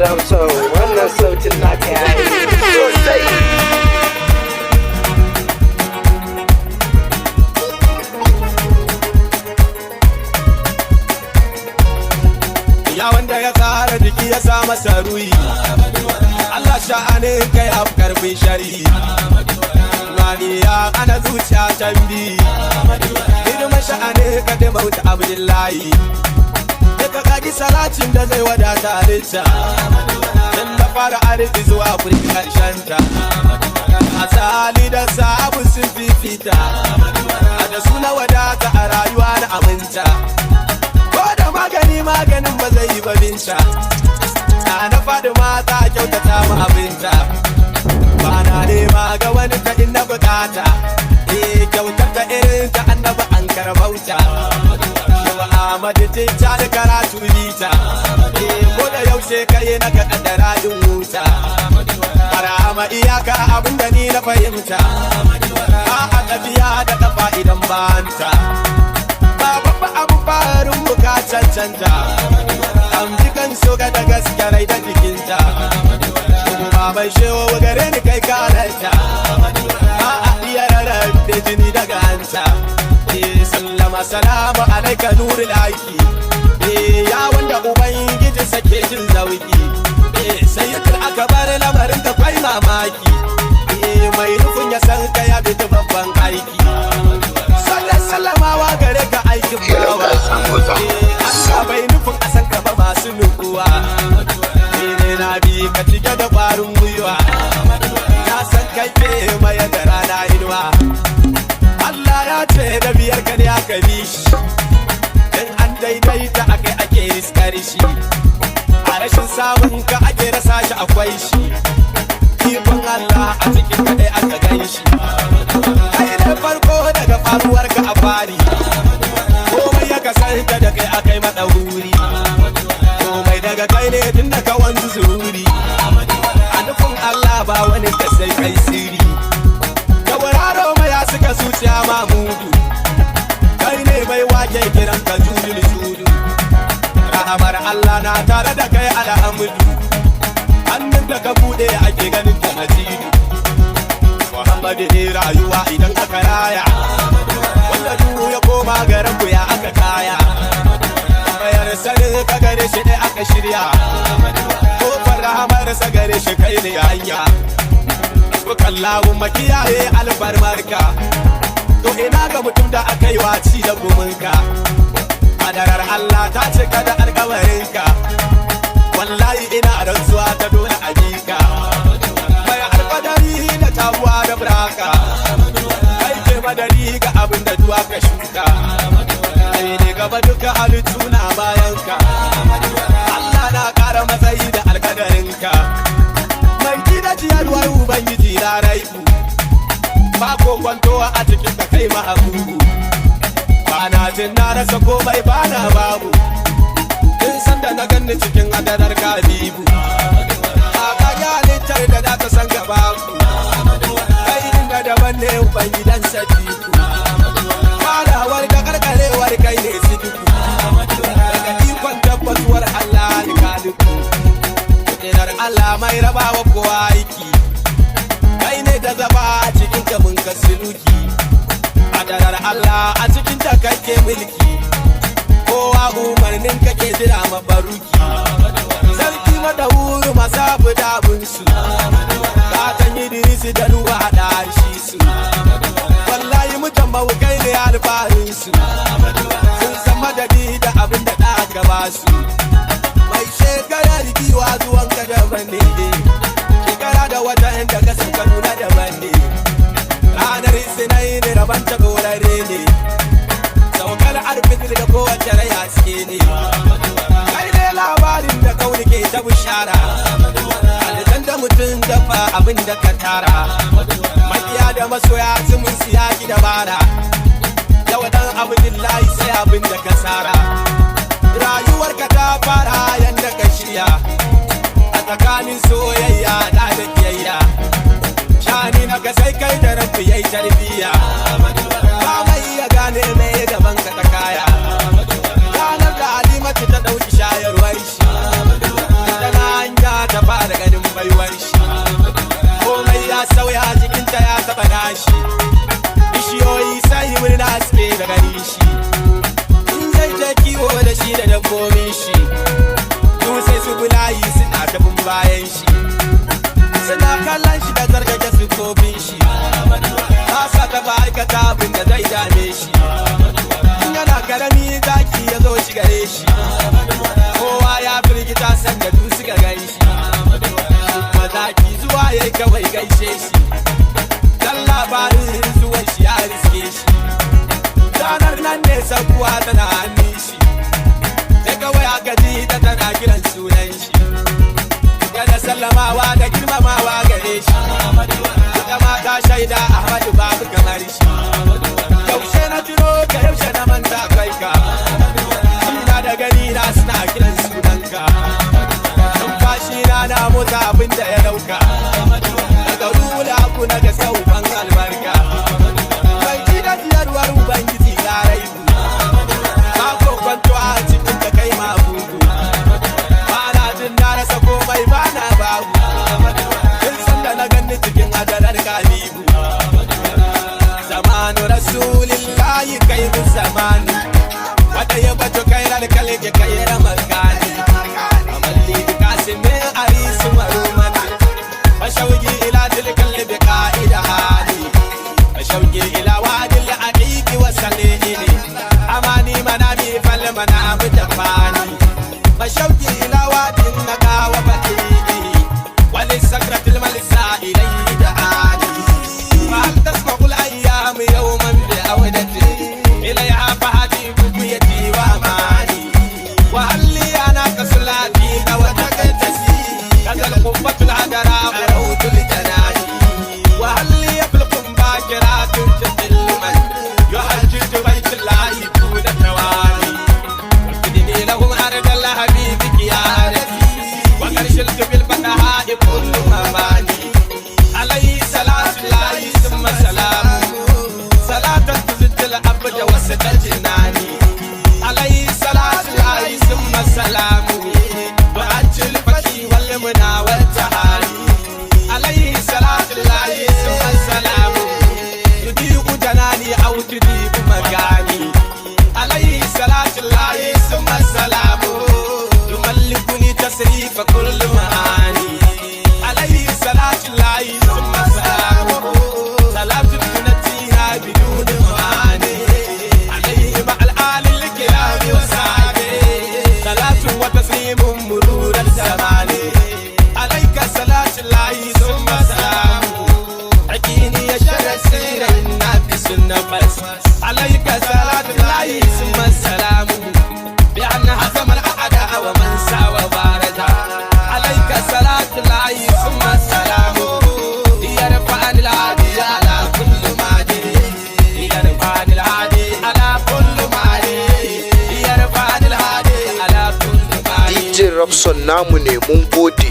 Ramso, wannan sautin naka yayi sosai. Ya wanda ya tsara jiki ya sa masa ruhi, Allah sha'anin kai afkarfin shari'i. Maniya ana zuciya can bi, hidima sha'anin ka da bauta Abdullahi. Daga kaji salacin da zai wadata halitta, dan da fara arziki zuwa wurin karshenta. Asali da sabu sun fifita, a da suna wadata a rayuwa na aminta. Maganin ba zai yi babinta, na fadi mata kyautata mu abinta. Ba na nema ga wani ta inda bukata, kyautata irin ta annaba an karbauta. Yawa Ahmadu Tijja da karatu bita, ko da yaushe kai na ka kaddara in wuta. Harama iyaka abinda ni na fahimta, a tafiya da kafa idan banta. Babba abu farin buka cancanta, an ji kan soga da gaskarai da jikinta. Kuma bai shewa gare ni kai karanta, a iya rarar da jini daga hanta. Sallama salamu alaika nuri laki, ya wanda ubangiji sake jin zauki. Sai aka bar lamarin da kwai mamaki, mai nufin ya san ka ya bi babban aiki. Sallamawa gare ka aikin bawa, Allah bai nufin a san ka ba masu nukuwa. Ne na bi ka cike da ƙwarin gwiwa, na san kai ke maye da rana inuwa. Allah ya ce da biyar ka ne aka bi shi, in an daidaita akai ake riskar shi. A rashin samun ka ake rasa shi akwai shi, ikon Allah a cikin kaɗai aka gan shi. Kai da farko daga faruwar ka a fari, komai ya kasance da kai akai maɗauri. Komai daga kai ne tun da ka wanzu zuri, a nufin Allah ba wani ka sai kai siri. Da wuraro maya suka zuciya mamudu, kai ne bai wake kiran ka jujul sudu. Rahamar Allah na tare da kai alhamdu, hannun da ka buɗe ake ganin ta nazidu. Muhammadu ne rayuwa idan aka raya, wanda duhu ya koma garin ku ya aka kaya. Bayar sanin ka gare shi ne aka shirya, kofar rahamarsa gare shi kai ne hanya. Bukallahu makiyaye albarmarka, to ina ga mutum da aka yi waci da guminka. Madarar Allah ta cika da alkawarinka, wallahi ina rantsuwa ta dole a bika. Mai alfadari da tabuwa da buraka, kai ke madari ga abin da duwa ka shuka. Kai ne gaba duka halittu na bayanka, Allah na ƙara matsayi da alkadarinka. Mai gida ciyarwar Ubangiji na raiku, ba ko kwantowa a cikin ka kai mahabubu. Ba na jin na rasa komai ba na babu, in san da na ganni cikin hadarar kabibu. A kaga halittar da za ta san gaba ku, kai inda daban ne Ubangidan sadiku. Farawar da karkarewar kai ne sidiku, daga ikon tabbatuwar Allah ni kaliku. Kudirar Allah mai rabawa kowa aiki, kai ne da zaba a cikin kamun ka suluki. Hadarar Allah a cikin ta kake mulki, kowa umarnin kake jira mabaruki. Sarki madawuru masu abu da abinsu, Katan Idrisi da Nuhu haɗa harshe su. Wallahi mutan mawukai ne alfaharinsu, sun san madadi da abin da aka ba su. Mai shekarar giwa zuwan ka daban ne, shekara da watan da ka san ka nuna daban ne. Ranar Sinai ne rabon ta gorare ne, saukar arfitir da kowace rai haske ne. Kai ne labarin da kauni ke ta bishara, halittar da mutum dafa abin da ka tara. Makiya da masoya zumun siyaki da bara, yau dan Abdullahi sai abin da ka tsara. Rayuwar ka ta fara yanda ka shirya, a tsakanin soyayya da kiyayya. Shani na ka sai kai da rafi yayi tarbiya, ba mai iya gane mai gaban ka ta kaya. Ranar da Halimatu ta ɗauki shayarwar shi, tana hanya komin shi su sai su bulayi suna tabin bayan shi suna kallon shi da zargage su kofin shi kasa ta ba aikata abin da zai dame shi yana karami zaki ya zo shi gare shi kowa ya firgita sanda du suka gan shi kuma zaki zuwa ya kawai gaishe shi dan labarin zuwan shi ya riske shi ranar nan ne sabuwa tana hannun shi da kawai aka ji ta tana kiran sunan shi yana sallamawa da girmamawa gare shi ita ma ta shaida Ahmadu babu kamar shi yaushe na tuno ka yaushe na manta kai ka ina da gani na suna kiran sunanka numfashi na motsa abin da ya dauka daga rula ku na ga sauban albarka kai ji da ziyarwar ubangiji ya raibu ba ko kwanto a cikin da kai ma bugu ba na jin na rasa komai ba na babu in san da na ganni cikin adalar galibu zamanu rasulillahi kai mu zamani wanda ya bato kai lalkale ke kai ramakani amalli bi kasimin arisu marumati fashauki ila tilkal bi qaida hali fashauki ila wadil aqiqi wasalini amani manami fal manam tafani fashauki ila wadin naga wa fatihi wal sakratil malisa ilayhi da'ani ma tasma'ul ayyam yawman bi awdati ilayha fahati buyati wa amani wa halli ana kaslati wa taqtasi kadal qubbatul hadara rawtul janani wa halli yafluqum bakiratun tilman yuhajjiju baytullahi tuda tawani wakidini lahum ardal habibiki ya arati wa karshiltu bil fataha kullu mamani alayhi salatu lahi thumma salamu salatan tuzil abda wasata jinani alayhi salatu lahi thumma salamu wa ajil fati wal muna wal tahani alayhi salatu lahi thumma salamu yudiku janani aw tudiku magani alayhi salatu lahi thumma salamu yumallikuni tasrifa kullu maani alayhi salatu lahi thumma salamu salatu tunatiha bidun maani alayhi ma'al alil kirami wa sahbi salatu wa taslimun murur al-zamani alayka salatu lahi thumma salamu akini ya shara siran nafis nafas alayka salatu lahi thumma salamu bi anna hazama al-a'da wa man sawa barada alayka salatu lahi thumma salamu yarfa'an al-hadi ala kulli madi yarfa'an al-hadi ala kulli madi yarfa'an al-hadi ala kulli madi DJ Robson namu ne mun gode.